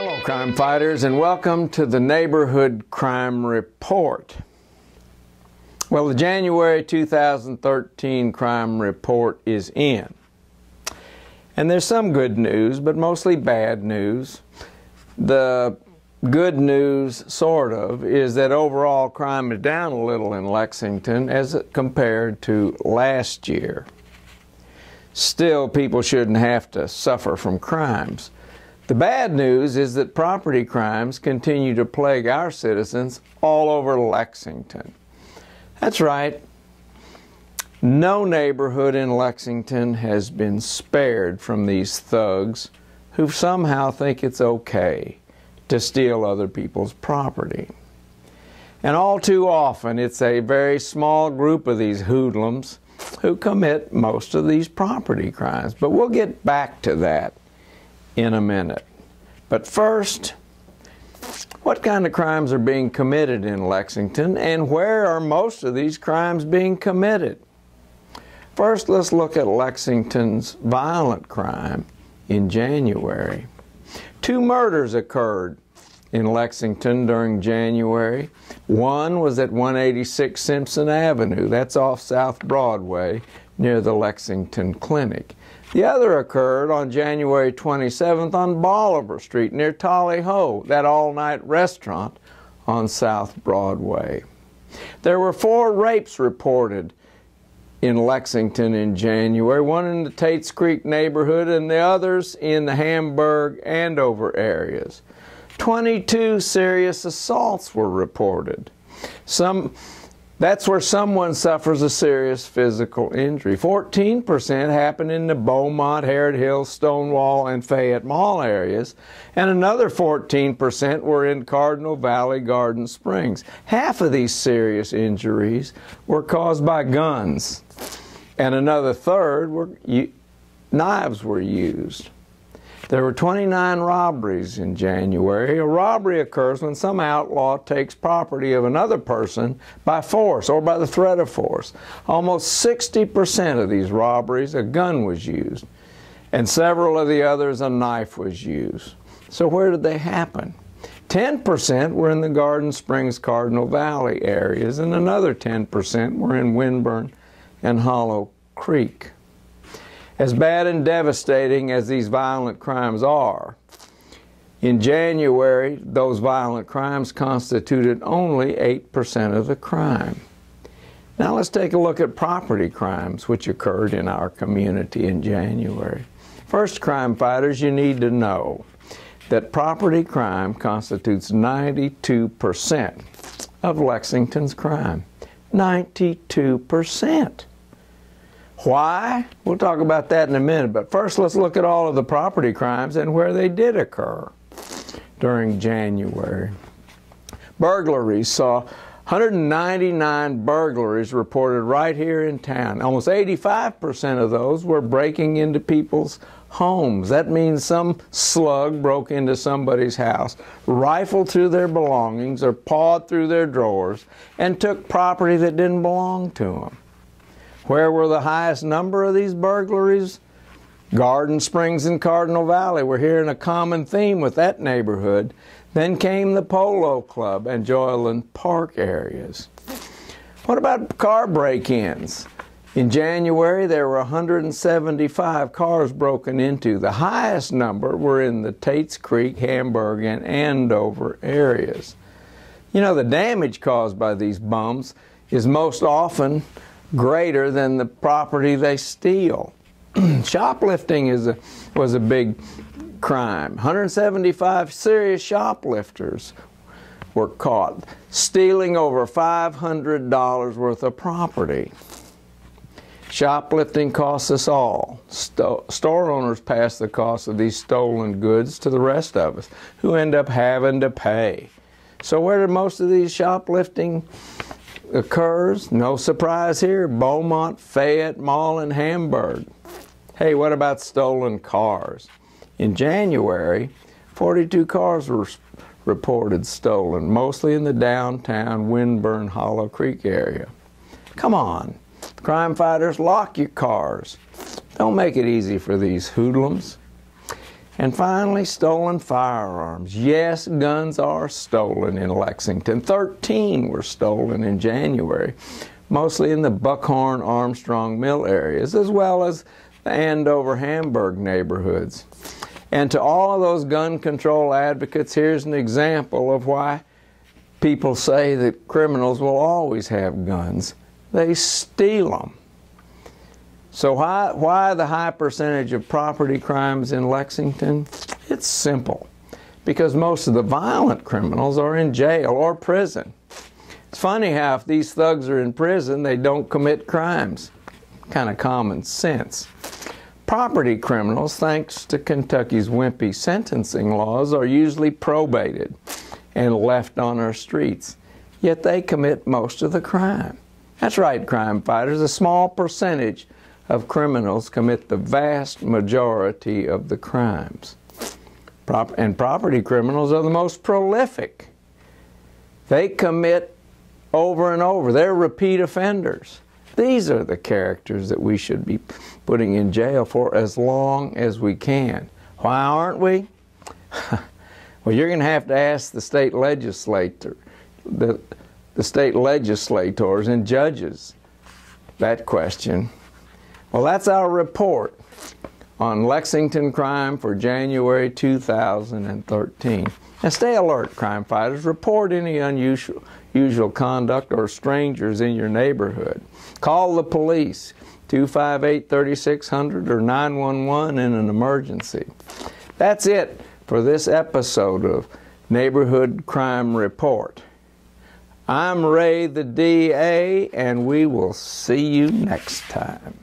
Hello, crime fighters, and welcome to the Neighborhood Crime Report. Well, the January 2013 crime report is in. And there's some good news, but mostly bad news. The good news, sort of, is that overall crime is down a little in Lexington as compared to last year. Still, people shouldn't have to suffer from crimes. The bad news is that property crimes continue to plague our citizens all over Lexington. That's right. No neighborhood in Lexington has been spared from these thugs who somehow think it's okay to steal other people's property. And all too often, it's a very small group of these hoodlums who commit most of these property crimes. But we'll get back to that in a minute. But first, what kind of crimes are being committed in Lexington, and where are most of these crimes being committed? First, let's look at Lexington's violent crime in January. 2 murders occurred in Lexington during January. One was at 186 Simpson Avenue, that's off South Broadway, near the Lexington Clinic. The other occurred on January 27th on Bolivar Street near Tally Ho, that all-night restaurant on South Broadway. There were 4 rapes reported in Lexington in January, one in the Tates Creek neighborhood and the others in the Hamburg and Andover areas. 22 serious assaults were reported. That's where someone suffers a serious physical injury. 14% happened in the Beaumont, Harrod Hill, Stonewall, and Fayette Mall areas, and another 14% were in Cardinal Valley, Garden Springs. Half of these serious injuries were caused by guns, and another third were knives were used. There were 29 robberies in January. A robbery occurs when some outlaw takes property of another person by force or by the threat of force. Almost 60% of these robberies, a gun was used, and several of the others, a knife was used. So where did they happen? 10% were in the Garden Springs, Cardinal Valley areas, and another 10% were in Winburn and Hollow Creek. As bad and devastating as these violent crimes are, in January, those violent crimes constituted only 8% of the crime. Now let's take a look at property crimes which occurred in our community in January. First, crime fighters, you need to know that property crime constitutes 92% of Lexington's crime. 92%. Why? We'll talk about that in a minute, but first let's look at all of the property crimes and where they did occur during January. Burglaries saw 199 burglaries reported right here in town. Almost 85% of those were breaking into people's homes. That means some slug broke into somebody's house, rifled through their belongings or pawed through their drawers, and took property that didn't belong to them. Where were the highest number of these burglaries? Garden Springs and Cardinal Valley. We're hearing a common theme with that neighborhood. Then came the Polo Club and Joyland Park areas. What about car break-ins? In January, there were 175 cars broken into. The highest number were in the Tates Creek, Hamburg, and Andover areas. You know, the damage caused by these bums is most often greater than the property they steal. Shoplifting was a big crime. 175 serious shoplifters were caught stealing over $500 worth of property. Shoplifting costs us all. Store owners pass the cost of these stolen goods to the rest of us, who end up having to pay. So where did most of these shoplifting occurs? No surprise here, Beaumont, Fayette Mall, and Hamburg. Hey, what about stolen cars? In January, 42 cars were reported stolen, mostly in the downtown Winburn, Hollow Creek area. Come on, crime fighters, lock your cars. Don't make it easy for these hoodlums. And finally, stolen firearms. Yes, guns are stolen in Lexington. 13 were stolen in January, mostly in the Buckhorn, Armstrong Mill areas, as well as the Andover, Hamburg neighborhoods. And to all of those gun control advocates, here's an example of why people say that criminals will always have guns. They steal them. So why the high percentage of property crimes in Lexington? It's simple. Because most of the violent criminals are in jail or prison. It's funny how if these thugs are in prison, they don't commit crimes. Kind of common sense. Property criminals, thanks to Kentucky's wimpy sentencing laws, are usually probated and left on our streets. Yet they commit most of the crime. That's right, crime fighters. A small percentage of criminals commit the vast majority of the crimes. And property criminals are the most prolific. They commit over and over. They're repeat offenders. These are the characters that we should be putting in jail for as long as we can. Why aren't we? Well, you're going to have to ask the state legislator, the state legislators and judges that question. Well, that's our report on Lexington crime for January 2013. Now stay alert, crime fighters. Report any unusual conduct or strangers in your neighborhood. Call the police, 258-3600 or 911 in an emergency. That's it for this episode of Neighborhood Crime Report. I'm Ray the D.A., and we will see you next time.